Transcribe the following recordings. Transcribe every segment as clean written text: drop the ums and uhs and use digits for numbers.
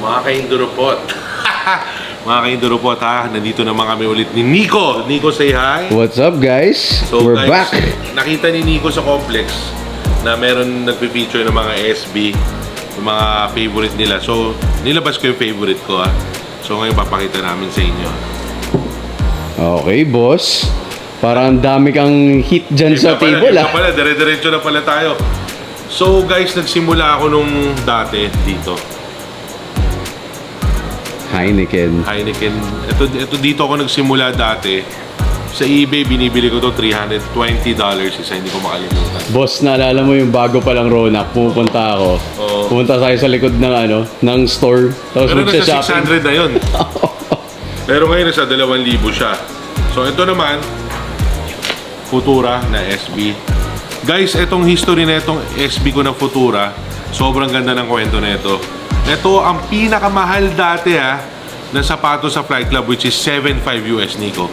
Mga kaindurupot. Mga kaindurupot ha, nandito naman kami ulit ni Nico. Nico, say hi. What's up, guys? So We're guys, back. nakita ni Nico sa complex na meron nagpe-feature ng mga SB, yung mga favorite nila. So, nilabas ko yung favorite ko ha. So ngayon papakita namin sa inyo. Okay, boss. Parang ang dami kang hit dyan sa table, ah. Pala, dire-diretso na pala tayo. So guys, nagsimula ako nung dati dito. Heineken. Ito dito ako nagsimula dati. Sa eBay, binibili ko to $320. Isa, hindi ko makalimutan. Boss, naalala mo yung bago palang Ronak, pupunta ako. Oo. Pumunta tayo sa likod ng ng store. Tapos Pero nasa magsha-shopping. 600 na yun. Pero ngayon nasa 2,000 siya. So ito naman, Futura na SB. Guys, itong history na itong SB ko na Futura, sobrang ganda ng kwento na ito. Ito ang pinakamahal dati na sapatos sa Flight Club, which is $7.5 US, Nico.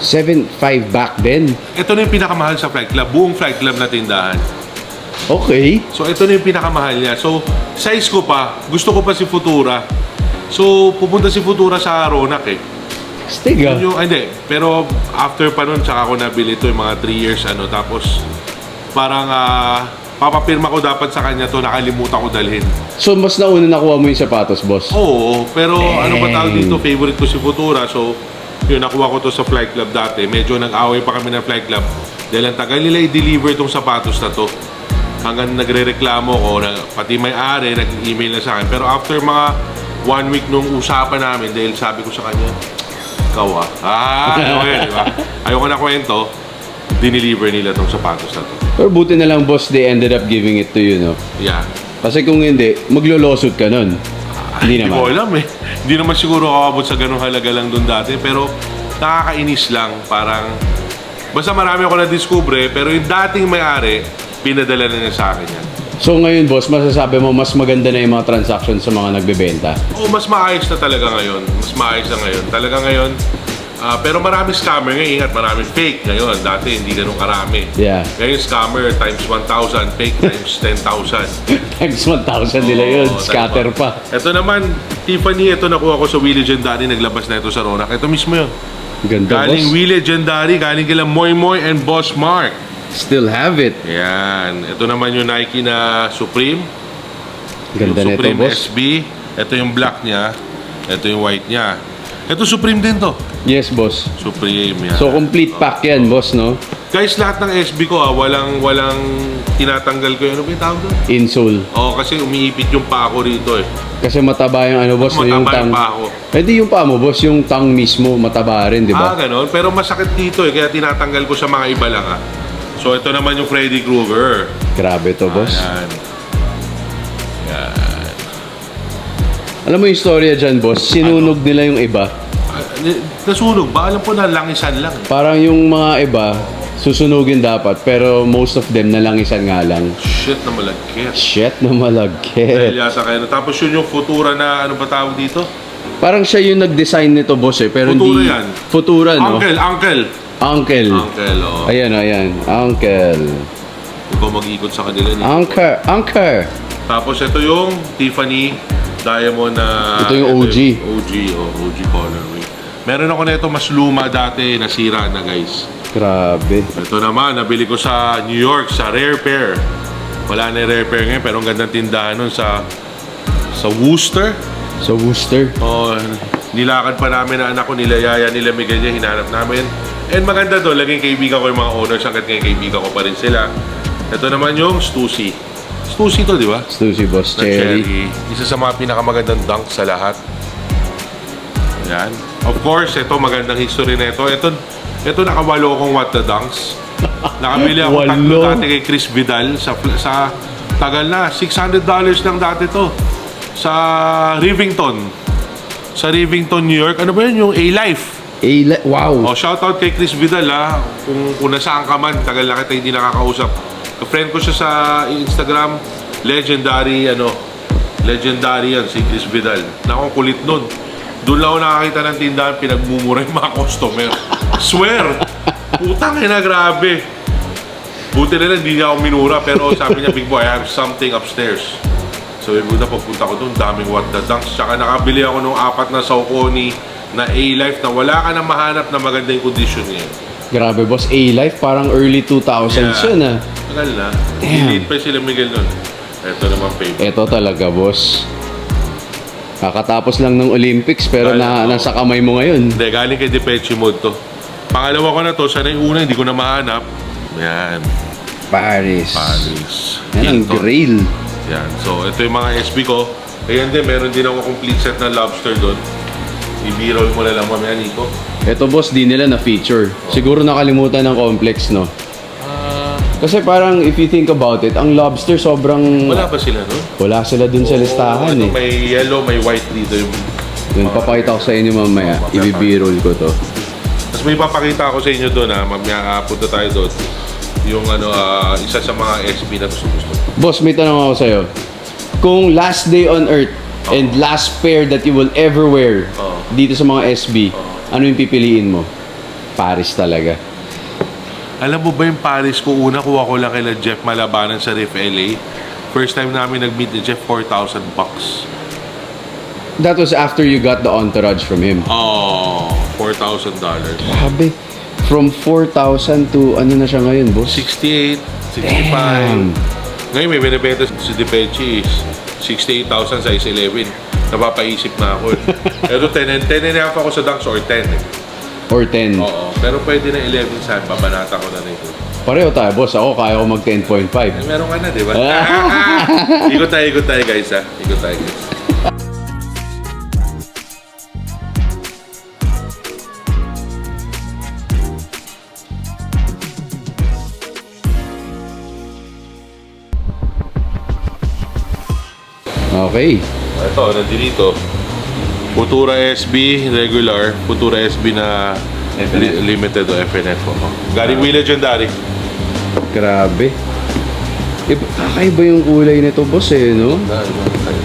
7.5 back then. Ito na yung pinakamahal sa Flight Club, buong Flight Club na tindahan. Okay. So ito na yung pinakamahal niya. So size ko pa, gusto ko pa si Futura. So pupunta si Futura sa Ronak Stig, ah. Hindi, pero after pa nun, tsaka ako nabili ito yung mga 3 years tapos parang papapirma ko dapat sa kanya to, nakalimutan ko dalhin. So, mas nauna nakuha mo yung sapatos, boss? Oo, pero ano ba tawag dito, favorite ko si Futura, so yun, nakuha ko to sa Flight Club dati. Medyo nag-away pa kami ng Flight Club dahil ang tagal nila i-deliver itong sapatos na to. Hanggang nagre-reklamo ko, pati may-ari, nag-email na sa akin. Pero after mga 1 week nung usapan namin, dahil sabi ko sa kanya, ikaw ano yun, diba? Ayoko na kwento, dineliver nila itong sapatos na to. Pero buti na lang, boss, they ended up giving it to you, no? Yeah. Kasi kung hindi, maglolosot ka nun. Hindi Hindi ko naman. alam Hindi naman siguro kakabot sa ganung halaga lang doon dati. Pero nakakainis lang. Parang, basta marami ako na-discover pero yung dating may-ari, pinadala na niya sa akin yan. So ngayon, boss, masasabi mo mas maganda na yung mga transactions sa mga nagbebenta? Oo, mas maayos na talaga ngayon. Mas maayos na ngayon. Talaga ngayon, pero maraming scammer ngayon. Ingat, maraming fake ngayon. Dati hindi ganun karami. Yeah. Ngayon, scammer times 1,000, fake times 10,000. Times 1,000 nila yun. Oo, Scatter times pa. Ito naman, Tiffany, ito nakuha ko sa We Legendary. Naglabas na ito sa Ronak. Ito mismo yun. Ganda, Galing boss. We Legendary, galing kila Moy Moy and Boss Mark. Still have it. Yan. Ito naman yung Nike na Supreme. Ganda Yung nito, Supreme boss. SB. Ito yung black niya. Ito yung white niya. Ito Supreme din to. Yes, boss. Supreme yan. So, complete pack yan, boss, no? Guys, lahat ng SB ko walang tinatanggal ko. Ano ba yung tawag doon? Insole. Oo, kasi umiipit yung paa ko rito Kasi mataba yung boss, no? Yung Mataba tang. yung paa ko. Eh di yung paa mo, boss, yung tang mismo, mataba rin, di ba? Ganon. Pero masakit dito kaya tinatanggal ko sa mga iba lang So, ito naman yung Freddy Krueger. Grabe to, boss. Ayan. Yan. Alam mo yung storya dyan, boss? Sinunog nila yung iba. Nasunog ba? Alam ko na langisan lang. Parang yung mga iba, susunugin dapat, pero most of them nalangisan nga lang. Shit na malagkit. Shit na Dahil malagkit. yata kayo. Tapos yun yung Futura na ano ba tawag dito? Parang siya yung nag-design nito, boss, pero Futura hindi... yan. Futura, no? Uncle. Uncle. Oo. Ayan. Uncle. Huwag ko mag-ikot sa kanila. Uncle. Tapos ito yung Tiffany Diamond na... Ito yung OG. OG colorway. Meron ako na ito mas luma dati, nasira na guys. Grabe. Ito naman, nabili ko sa New York, sa Rare Pair. Wala na yung Rare Pair ngayon, pero ang gandang tindahan nun sa Worcester. Sa Worcester. Nilakad pa namin na anak ko, nila Yaya, nila Miguel niya, hinanap namin. And maganda doon, laging kaibigan ko yung mga owners, hanggat ngayon kaibigan ko pa rin sila. Ito naman yung Stussy. Stussy to, di ba? Stussy, boss. Na Cherry. Isa sa mga pinakamagandang dunk sa lahat. Yan. Of course, ito magandang history na ito. Ito nakawalo akong What the Dunks. Nakabili ako tatlo dati kay Chris Vidal sa tagal na. $600 lang dati to. Sa Rivington. Sa Rivington, New York. Ano ba yun? Yung A-Life. Wow. Shoutout kay Chris Vidal kung nasaan ka man, tagal na kita hindi nakakausap. Ka-friend ko siya sa Instagram, legendary yan si Chris Vidal. Nakong kulit nun. Doon lang ako nakakita ng tindahan, pinagmumura yung mga customer. Swear! Putang ina, grabe. Buti na lang, hindi niya ako minura, pero sabi niya, Big Boy, I have something upstairs. So, buta pagpunta ko doon, daming what the dunks. Tsaka nakabili ako nung 4 na Saucony na A-Life na wala ka na mahanap na maganda yung condition niya. Grabe, boss. A-Life, parang early 2000s yun, ah. Tagal na. Damn. Elite pa sila Miguel nun. Ito naman favorite. Ito talaga, boss. Kakatapos lang ng Olympics, pero nasa kamay mo ngayon. Hindi, galing kay Depeche Mode to. Pangalawa ko na to, sana yung una, hindi ko na mahanap. Yan. Paris. Yan ang Hilton. grail. Yan. So, ito yung mga SB ko. Ayan din, meron din ako complete set na lobster doon. I-b-roll mo na lang mamaya, Nico. Ito, boss, di nila na-feature. Siguro nakalimutan ng complex, no? Kasi parang, if you think about it, ang lobster sobrang... Wala ba sila nun? Wala sila dun sa listahan, ito, eh. may yellow, may white dito yung... Yun, papakita ko sa inyo mamaya. I-b-roll ko to. Tapos may papakita ako sa inyo doon, ha. Mamaya punta tayo doon. Yung isa sa mga SB na gusto. Boss, may tanong ako sa'yo. Kung last day on earth and last pair that you will ever wear dito sa mga SB, ano yung pipiliin mo? Paris talaga. Alam mo ba yung Paris ko, una kuha ko lang kila Jeff Malabanan sa Riff LA. First time namin nag-meet ni Jeff, $4,000. That was after you got the entourage from him. Oh, $4,000. Grabe. From 4,000 to ano na siya ngayon, boss? 68, 65. Damn. Ngayon may binibenta si Depeche is 68,000 size 11. Napapaisip na ako. Pero 10 and a half ako sa dunks or 10. Or 10. Oo, pero pwede na 11 sa babanata ko na nito. Pareho tayo, boss. Ako, kaya ko mag 10.5. Meron ka na, di ba? Ikot tayo guys, ha? Ikot tayo guys. Okay. Ito, nandito. Futura SB regular, Futura SB na limited o FNF. Galing Wheel Legendary. Grabe. Kakaiba yung kulay nito, boss, eh, no?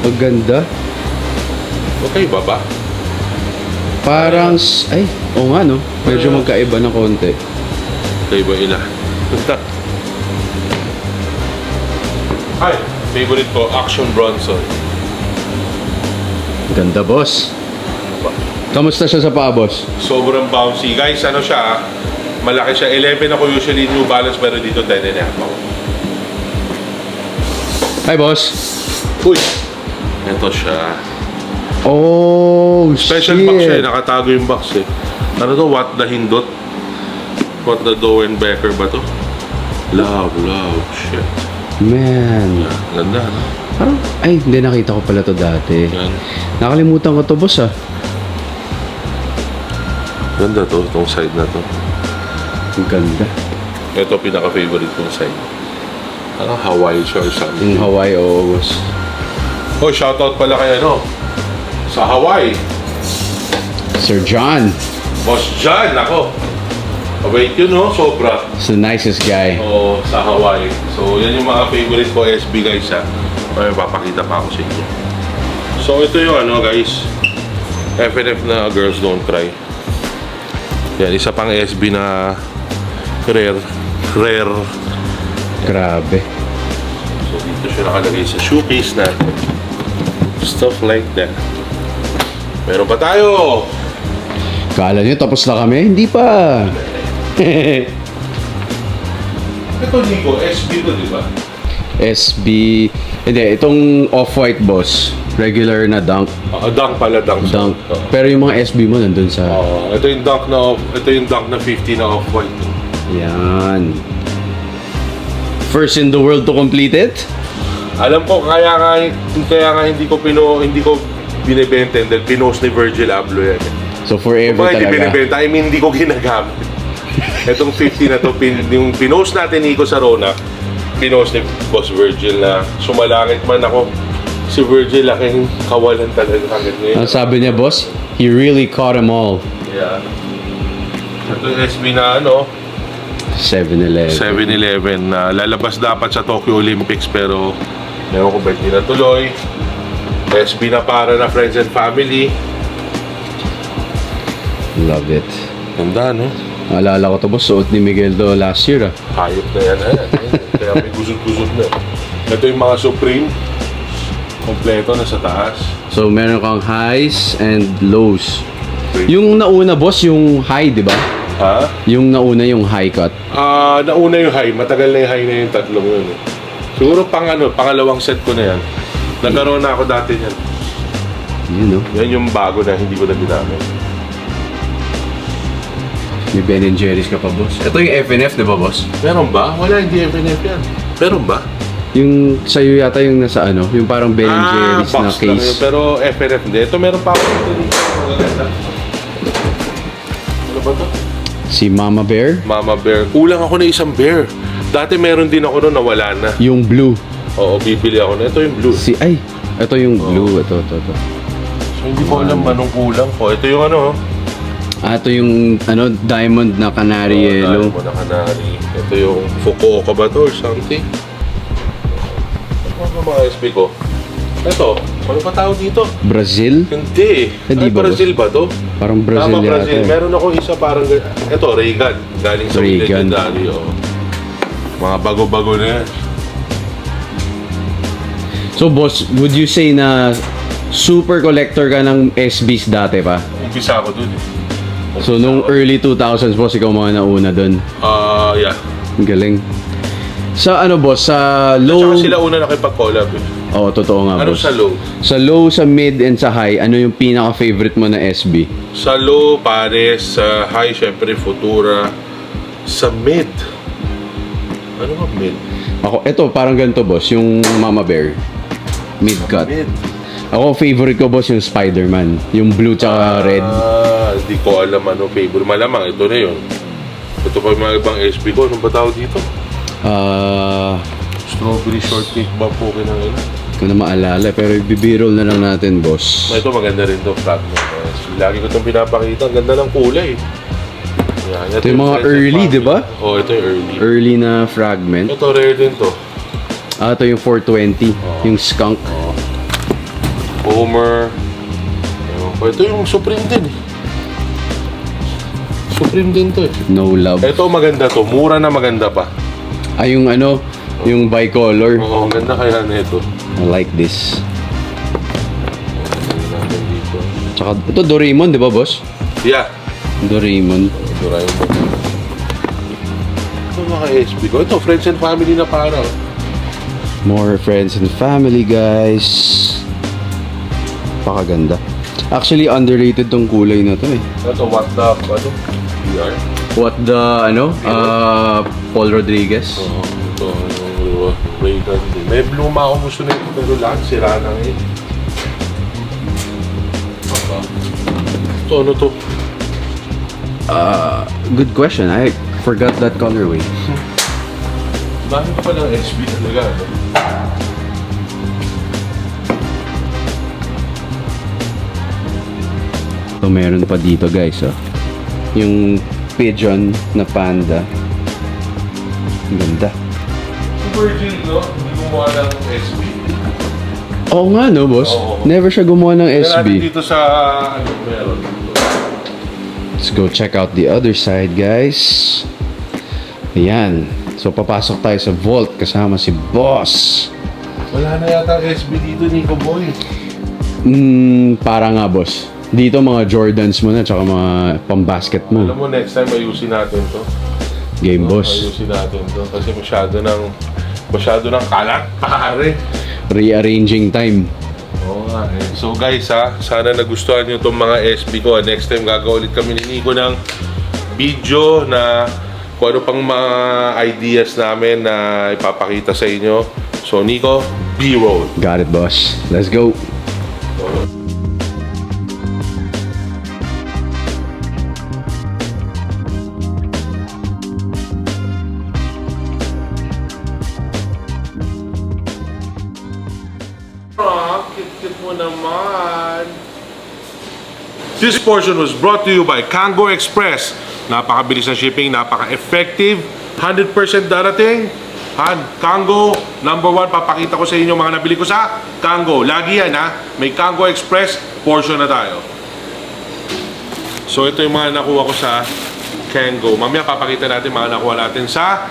Ang ganda. Okay ba ba? Parang, ay, oo nga, no? Medyo magkaiba ng konti. Okay ba ila? Ay, favorite ko, Action Bronson. Ganda, boss. Kamusta siya sa paa, boss? Sobrang bouncy. Guys, ano siya, malaki siya. 11 ako usually New Balance, pero dito 10 and a half ako. Hi, boss. Uy! Ito siya. Oh, Special shit. box siya, nakatago yung box eh. Ano to? What the Hindot? What the Dowenbecker ba to? Love, shit. Man. Ganda, no? Parang, ay, hindi nakita ko pala to dati. Yan. Nakalimutan ko to, boss, ah. Ganda to, itong side na to. Ang ganda. Ito pinaka-favorite kong side. Ano, Hawaii siya or something. Yung Hawaii, oo, boss. Oh, shoutout pala kay ano? Sa Hawaii. Sir John. Boss John, ako. Wait yun, no? Sobra. He's the nicest guy. Oo, sa Hawaii. So, yan yung mga favorite ko SB, guys, ha. May papakita pa ako sa inyo. So, ito yung ano, guys. FNF na Girls Don't Cry. Yan, isa pang SB na rare. Grabe. So, dito siya nakalagay sa shoecase natin. Stuff like that. Meron pa tayo! Kala nyo, tapos na kami? Hindi pa. Ito, Nico, SB to, di ba? SB. Hindi, itong off-white, boss. Regular na dunk. Dunk pala, dunk. Dunk. Oo. Pero yung mga SB mo nandun sa... Ito yung dunk na 50 na off-white. Yan. First in the world to complete it? Alam ko, kaya nga hindi ko binibenta dahil pinost ni Virgil Abloh yan. So forever Kung hindi talaga. binibenta, I mean, hindi ko ginagamit. Itong 50 na to, yung pinost natin Nico sa Rona, pinost ni Boss Virgil na sumalangit man ako. Si Virgil, laking kawalan talaga hanggang ngayon. Ang sabi niya, boss, he really caught them all. Yeah. Ito yung SB na ano, 7-Eleven. 7-Eleven na lalabas dapat sa Tokyo Olympics pero meron ko ba hindi natuloy. SB na para na friends and family. Love it. Ganda, no? Naalala ko to, boss, suot ni Miguel do last year, ah. Hayop na yan, Kaya may gusot-gusot na. Ito yung mga Supreme. Kompleto na sa taas. So, meron kang highs and lows. Yung nauna, boss, yung high, di ba? Ha? Yung nauna, yung high cut. Nauna yung high. Matagal na yung high na yung tatlong yun. Eh. Siguro pangalawang set ko na yan. Nagkaroon na ako dati yan. Yun, no? Yan yung bago na hindi ko na ginamit. May Ben & Jerry's ka pa, boss. Ito yung FNF, di ba, boss? Meron ba? Wala, hindi FNF yan. Meron ba? Yung sa'yo yata yung nasa ano, yung parang Ben & Jerry's na box lang yun. case. Pero FNF hindi. Ito meron pa ako dito. Magaganda. Ano ba to? Si Mama Bear. Mama Bear. Kulang ako na isang bear. Dati meron din ako noon, nawala na. Yung blue. Oo, bibili ako na. Ito yung blue. Ito yung blue. Ito. So, hindi ko alam anong kulang ko. Ito yung ano. Ito yung ano, diamond na canary yellow. Diamond na canary. Ito yung Fukuoka ba to or something? Ano ba mga SB ko? Ito, ano pa tawag dito? Brazil? Hindi. Hindi Ay, ba, Brazil ba to? Parang Brazil Tama, yata. Brazil. Meron ako isa parang... Ito, Reagan. Galing sa Reagan. Legendary. Oh. Mga bago-bago na yan. So boss, would you say na super collector ka ng SBs dati pa? Umpisa ako dun eh. So nung early 2000s boss, ikaw mga nauna dun. Yeah. Ang galing. Sa ano boss, sa At low... saka sila una nakipag-collab eh. Oo, totoo nga Ano boss. sa low? Sa low, sa mid, and sa high, ano yung pinaka-favorite mo na SB? Sa low, Pares. Sa high, syempre, Futura. Sa mid. Ano ba mid? Ako, ito, parang ganito boss, yung Mama Bear. Mid cut. Mid. Ako, favorite ko boss yung Spider-Man. Yung blue tsaka red. Di ko alam ano favorite. Malamang, ito na yun. Ito pa yung mga ibang SB ko. Anong ba tawag dito? Strawberry shortcake ba po kinangin? Hindi ko na maalala, pero ibibirol na lang natin boss. Ito maganda rin to, fragment. Lagi ko itong pinapakita. Ang ganda ng kulay. Yan. Ito yung mga early, di ba? Oo, ito yung early. Early na fragment. Ito rare din to. Ito yung 420, yung skunk. Homer. Ito yung Supreme din eh. Supreme din to eh. No love. Ito maganda to. Mura na maganda pa. Yung ano, yung bicolor. Oo, ang ganda kaya na ito. I like this. Natin dito. Tsaka, ito Doraemon, di ba boss? Yeah. Doraemon. Doraemon. Ito mga SB ko. Ito, friends and family na para. More friends and family, guys. Pakaganda. Actually, underrated tong kulay na to eh. Ito, what the, ano? VR? What the, ano? Paul Rodriguez. Oo, ito, yung Reagan din. May bluma ako gusto na ito, pero lahat sira na ngayon. Ito, ano to? Good question. I forgot that colorway. Dami pa palang SB talaga, ano? So, meron pa dito, guys, oh. Yung pigeon na panda. Ang ganda. Super G, no? Hindi gumawa ng SB. Oo nga, no, boss? Oo. Never siya gumawa ng Kaya natin SB. dito sa, ano, meron. Let's go check out the other side, guys. Ayan. So, papasok tayo sa vault kasama si Boss. Wala na yata SB dito, Nico Boy. Para nga, boss. Dito mga Jordans mo na, tsaka mga pambasket mo. Alam mo, next time ayusin natin to. Game, boss. Ayusin natin to. Kasi masyado ng kalat, pare. Rearranging time. Oo nga eh. So guys ha, sana nagustuhan nyo itong mga SB ko. Next time gagawa ulit kami ni Nico ng video na kung ano pang mga ideas namin na ipapakita sa inyo. So Nico, B-roll. Got it, boss. Let's go. Kit-kit mo naman. This portion was brought to you by Kango Express. Napakabilis ng shipping, napaka-effective, 100% darating. Kango, number 1, papakita ko sa inyo mga nabili ko sa Kango. Lagi yan ha, may Kango Express, portion na tayo. So ito yung mga nakuha ko sa Kango. Mamaya papakita natin mga nakuha natin sa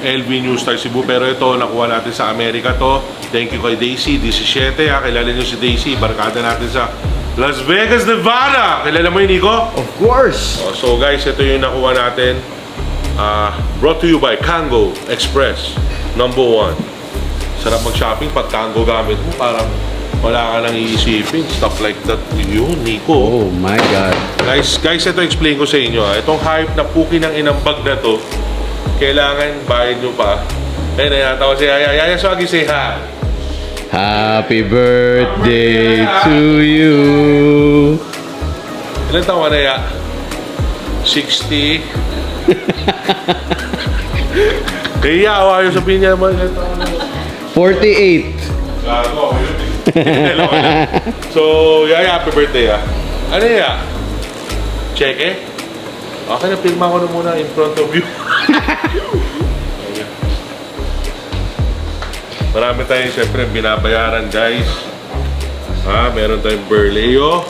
LV New Star Cebu. Pero ito, nakuha natin sa Amerika to. Thank you kay Daisy, 17 ha. Kilala nyo si Daisy, barkada natin sa Las Vegas, Nevada. Kilala mo yun, Nico? Of course! Oh, so guys, ito yung nakuha natin. Brought to you by Kango Express, number 1. Sarap mag-shopping pag Kango gamit mo, parang wala ka nang iisipin. Stuff like that. Yun, Nico. Oh my God. Guys, ito explain ko sa inyo. Itong hype na puki ng inang bag na to, kailangan bayad nyo pa. Ayun, nayatawa si Yaya. Yaya, swagi, say hi. Happy birthday to you. Ilan taon na ya? 60. Kaya ayaw sabihin niya naman. 48. Gago ako yun eh. So, Yaya, happy birthday ah. Ano ya? Cheque? Okay na, pirma ko na muna in front of you. Marami tayong siyempre binabayaran, guys. Meron tayong Berleo,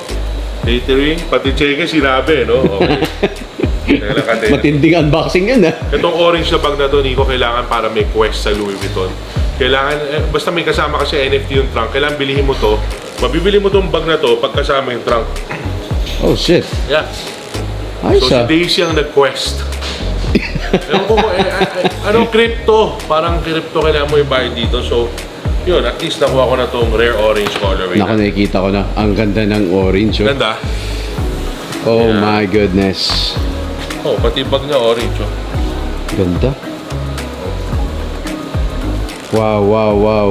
catering, pati cheque sinabi, no? Okay. Matinding unboxing yan, ah. Itong orange na bag na to, Nico, kailangan para may quest sa Louis Vuitton. Kailangan, basta may kasama kasi NFT yung trunk, kailangan bilihin mo to. Mabibili mo tong bag na to pag kasama yung trunk. Oh, shit. Yeah. Ayos, So si ah. Daisy ang nag-quest. Ewan ko, anong crypto? Parang crypto kailangan mo i-buy dito. So, yun, at least nakuha ko na tong rare orange colorway. Naku, nakikita ko na. Ang ganda ng orange, oh. Ganda. Oh Yeah. my goodness. Oh, pati bag niya orange, oh. Ganda. Wow, wow, wow.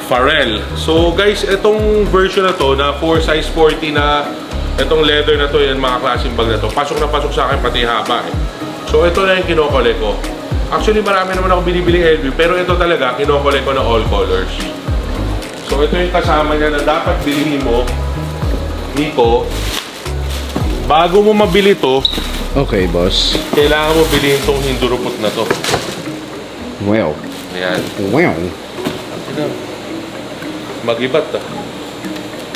Pharrell. So, guys, itong version na to, na 4 size 40 na itong leather na to, yan mga klaseng bag na to. Pasok na pasok sa akin, pati haba, eh. So, ito na yung kinokole ko. Actually, marami naman ako binibili LV, pero ito talaga, kinokole ko na all colors. So, ito yung kasama niya na dapat bilhin mo, Nico. Bago mo mabili to, Okay, boss. kailangan mo bilhin tong hindurupot na to. Wow. Ayan. Wow. Mag-ibat, ah.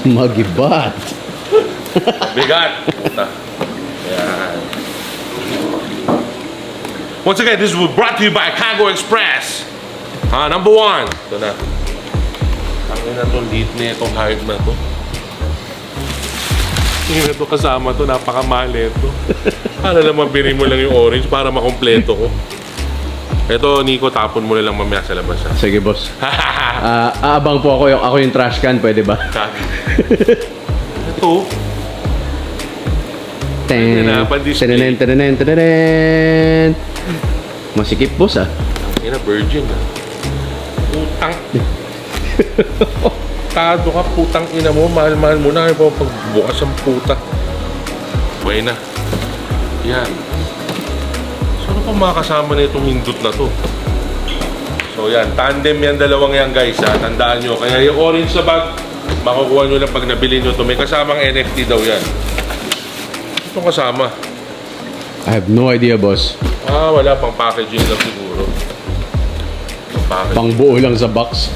Magibat. Bigat. Ayan. Once again, this was brought to you by Kango Express. Number 1. Ito na. Ang ina itong lead na itong hype na to. Ina ito kasama to, napakamahal ito. Para naman bili mo lang yung orange para makompleto ko. Ito, Nico, tapon mo na lang mamaya sa labas. Ha? Sige, boss. Aabang po ako yung trash can, pwede ba? Ito, Ten, na, pan-display. tenen. Masikip, boss, ah. ina virgin ha. Putang. Tado ka, putang ina mo. Mahal-mahal mo na. Ano pa pagbukas ang puta. Buhay na. Yan. So, ano pa makakasama na itong hindot na to? So, yan. Tandem yan, dalawang yan, guys, ha. Tandaan nyo. Kaya yung orange na bag, makukuha nyo lang pag nabili nyo to. May kasamang NFT daw yan. Itong kasama. I have no idea, boss. Wala. Pang packaging lang siguro. Pang packaging. Pangbuo lang sa box.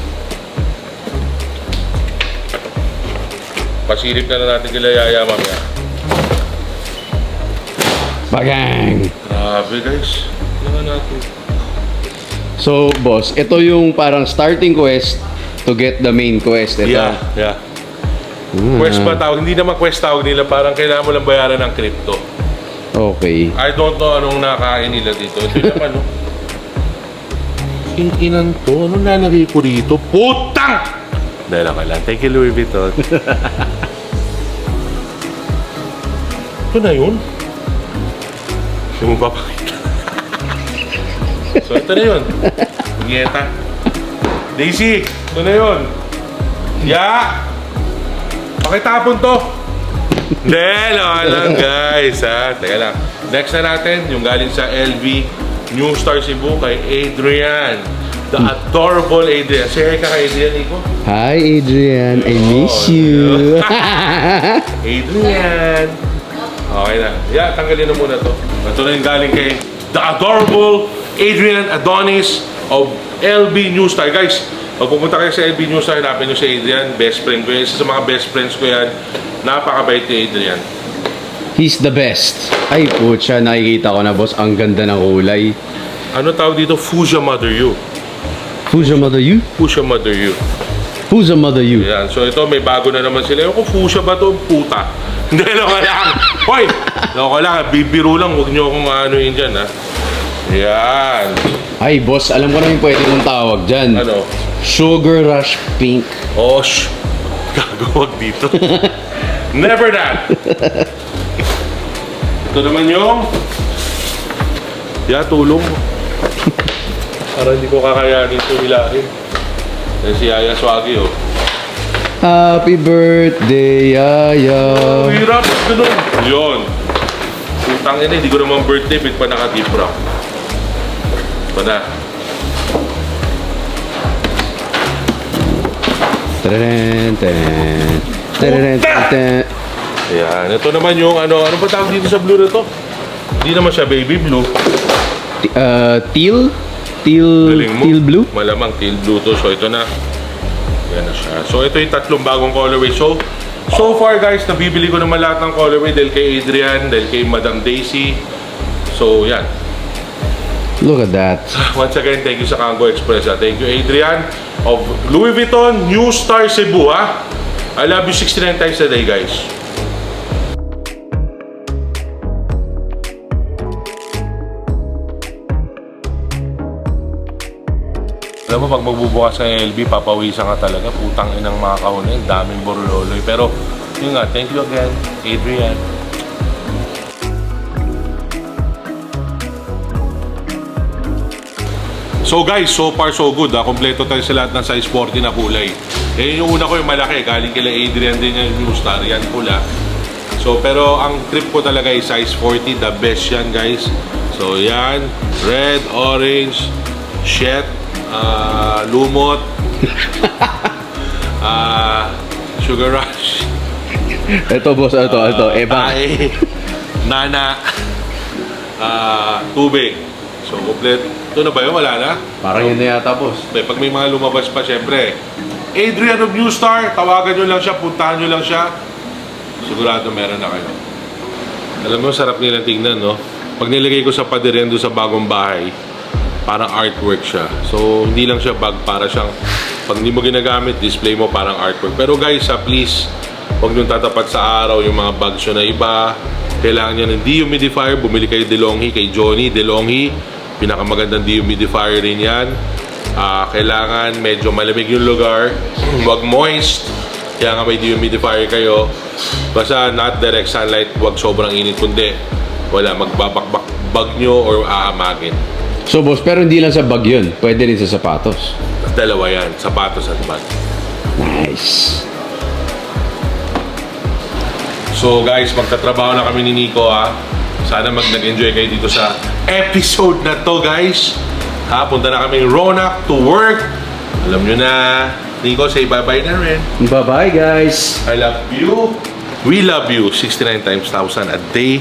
Pasilip na natin kila Yaya mamaya. Bagang! Grabe guys. Tingnan natin. So, boss, ito yung parang starting quest to get the main quest. Ito. Yeah. Quest ba tawag? Hindi naman quest tawag nila. Parang kailangan mo lang bayaran ng crypto. Okay. I don't know anong nakain nila dito. Ito naman, no? Kinkinan to. Anong nalagay ko dito? Putang! Dahil ako lang. Thank you, Louis Vuitton. Ito na yun. Yung papakita. So, ito na yun. Punyeta. Daisy, ito na yun. Ya! Pakitapon to. Hindi, lang guys, ha. Teka lang. Next na natin, yung galing sa LV New Star Cebu kay Adrian. The adorable Adrian. Say hi ka kay Adrian, Nico. Hi, Adrian. I miss you. Adrian. Okay na. Yeah, tanggalin na muna to. Ito na yung galing kay the adorable Adrian Adonis of LB New Star. Guys, pag pumunta kayo sa LB New Star, hanapin nyo si Adrian. Best friend ko yan. Isa sa mga best friends ko yan. Napakabait ni Adrian. He's the best. Ay, putya, nakikita ko na, boss. Ang ganda ng kulay. Ano tawag dito? Fuchsia Mother You. Who's your mother you? Fuchsia Mother You. Who's your mother you? Yan. So ito, may bago na naman sila. Yung kung fuchsia ba to? Puta. Hindi, loko lang. Hoy! Loko lang. Bibiro lang. Huwag nyo akong anuhin dyan, ha. Yan. Ay, boss, alam ko na yung pwede mong tawag dyan. Ano? Sugar Rush Pink. Oh, gagawag dito. Never that. Ito naman yung... tulong. Para hindi ko kakayanin ito hilahin. Yan si Yaya Swagi, oh. Happy birthday, Yaya. Oh, hirap. Ganun. Yun. Putang ina, hindi ko naman birthday, bit pa naka-gift wrap. Pa na. Tadadun, tadadun. Tadadun, tadadun. Ayan. Ito naman yung ano ba tawag dito sa blue na to? Hindi naman siya baby blue. Teal? Galing mo. Teal blue? Malamang teal blue to. So ito na. Yan na siya. So ito yung tatlong bagong colorway. So far guys, nabibili ko naman lahat ng colorway dahil kay Adrian, dahil kay Madam Daisy. So yan. Look at that. Once again, thank you sa Kango Express. Thank you Adrian of Louis Vuitton New Star Cebu. I love you 69 times a day guys. Alam mo, pag magbubukas ng LB, papawisan ka talaga. Putang inang mga kahon yun. Daming borloloy. Pero, yun nga, thank you again, Adrian. So guys, so far so good. Kompleto tayo sa lahat ng size 40 na kulay. Yung una ko yung malaki. Galing kila Adrian din yung New Star. Yan pula. So, pero ang trip ko talaga ay size 40. The best yan, guys. So, yan. Red, orange, shet, lumot, Sugar Rush, Ito, boss. Ito. Eba. tae, nana, tubig. So, complete. Ito na ba yun? Wala na? Parang yun na yata, boss. Pag may mga lumabas pa, syempre, Adrian of New Star, tawagan nyo lang siya, puntahan nyo lang siya. Sigurado meron na kayo. Alam mo, sarap nilang tingnan, no? Pag nilagay ko sa paderyan doon sa bagong bahay, parang artwork siya. So, hindi lang siya bag, para siyang, pag hindi mo ginagamit, display mo parang artwork. Pero guys, please, huwag nyo tatapat sa araw yung mga bags nyo na iba. Kailangan nyo ng dehumidifier. Bumili kayo DeLonghi kay Johnny. DeLonghi, pinakamagandang dehumidifier rin yan. Kailangan medyo malamig yung lugar. Huwag moist. Kaya nga may dehumidifier kayo. Basta not direct sunlight. Huwag sobrang init. Kundi wala, magbabakbak bag nyo or aamagin. So, boss, pero hindi lang sa bag yun. Pwede rin sa sapatos. Dalawa yan, sapatos at bag. Nice. So guys, magtatrabaho na kami ni Nico Sana nag-enjoy kayo dito sa episode na to guys. Punta na kami Ronak to work. Alam nyo na. Nico, say bye-bye na rin. Bye-bye, guys. I love you. We love you 69 times 1,000 a day.